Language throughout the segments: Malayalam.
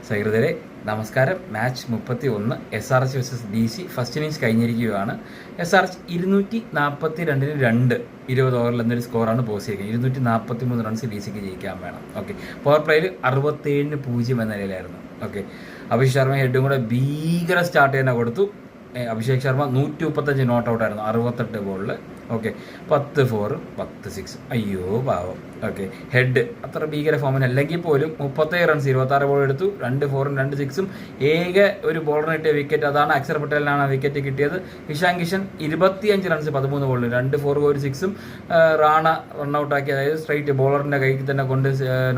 സഹൃദരെ നമസ്കാരം. Match 31 SRH vs DC first innings കഴിഞ്ഞിരിക്കുകയാണ്. SRH 242 2 20 ഓവറിൽ എന്നൊരു സ്കോറാണ് പോസ് ചെയ്തിരിക്കുന്നത്. 243 റൺസ് DC ജയിക്കാൻ വേണം. ഓക്കെ, പവർ പ്ലേയിൽ 67-0 എന്ന നിലയിലായിരുന്നു. ഓക്കെ, അഭിഷേക് ശർമ്മ ഹെഡും കൂടെ ഭീകര സ്റ്റാർട്ട് തന്നെ കൊടുത്തു. അഭിഷേക് ശർമ്മ 135 നോട്ട് ഔട്ടായിരുന്നു 68 ബോളിൽ. ഓക്കെ, 10 4 10 6. അയ്യോ പാവം. ഓക്കെ, ഹെഡ് അത്ര ഭീകര ഫോമിന് അല്ലെങ്കിൽ പോലും 37 റൺസ് 26 ബോൾ എടുത്തു. 2 4 2 6. ഏക ഒരു ബോളറിന് കിട്ടിയ വിക്കറ്റ് അതാണ്. അക്ഷർ പട്ടേലിനാണ് വിക്കറ്റ് കിട്ടിയത്. ഇഷാൻ കിഷൻ 25 റൺസ് 13 ബോളിൽ 2 4 1 6. റാണ റണ്ണൌട്ടാക്കി, അതായത് സ്ട്രൈറ്റ് ബോളറിന്റെ കൈക്ക് തന്നെ കൊണ്ട്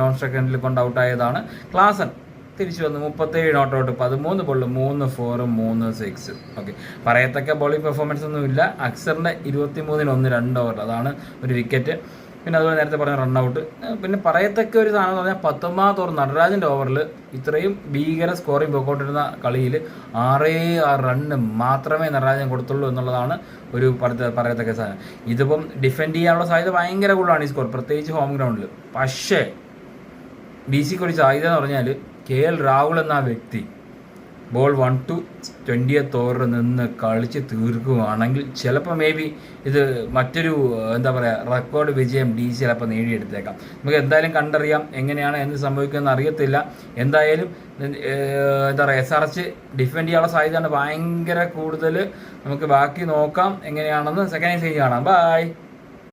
നോൺ സ്ട്രൈക്ക് ഹാൻഡിൽ കൊണ്ട് ഔട്ടായതാണ്. ക്ലാസൻ തിരിച്ചു വന്നു 37 നോട്ട് ഔട്ട് 13 ബോളിൽ 3 4 3 6. ഓക്കെ, പറയത്തക്ക ബോളിംഗ് പെർഫോമൻസ് ഒന്നും ഇല്ല. അക്സറിന്റെ 23-1 2 ഓവർ, അതാണ് ഒരു വിക്കറ്റ്. പിന്നെ അതുപോലെ നേരത്തെ പറഞ്ഞ റണ്ണൌട്ട്. പിന്നെ പറയത്തക്ക ഒരു സാധനം എന്ന് പറഞ്ഞാൽ 19ാമത്തെ ഓവർ നടരാജന്റെ ഓവറിൽ ഇത്രയും ഭീകര സ്കോറിംഗ് പോയിക്കൊണ്ടിരുന്ന കളിയിൽ 6 റണ്ണ് മാത്രമേ നടരാജൻ കൊടുത്തുള്ളൂ എന്നുള്ളതാണ് ഒരു പറയത്തക്ക സാധനം. ഇതിപ്പം ഡിഫെൻഡ് ചെയ്യാനുള്ള സാധ്യത ഭയങ്കര കൂടുതലാണ് ഈ സ്കോർ, പ്രത്യേകിച്ച് ഹോം ഗ്രൗണ്ടിൽ. പക്ഷേ DC ഒരു സാധ്യത എന്ന് പറഞ്ഞാൽ KL രാഹുൽ എന്ന ആ വ്യക്തി ബോൾ 1 to 20th ഓവറിൽ നിന്ന് കളിച്ച് തീർക്കുകയാണെങ്കിൽ ചിലപ്പോൾ മേ ബി ഇത് മറ്റൊരു റെക്കോർഡ് വിജയം DC ചിലപ്പോൾ നേടിയെടുത്തേക്കാം. നമുക്ക് എന്തായാലും കണ്ടറിയാം എങ്ങനെയാണ് എന്ത് സംഭവിക്കുമെന്ന് അറിയത്തില്ല. എന്തായാലും SRH ഡിഫെൻഡ് ചെയ്യാനുള്ള സാധ്യതയാണ് ഭയങ്കര കൂടുതൽ. നമുക്ക് ബാക്കി നോക്കാം എങ്ങനെയാണെന്ന് സെക്കൻഡ് ഇന്നിംഗ്സ് കാണാം. ബൈ.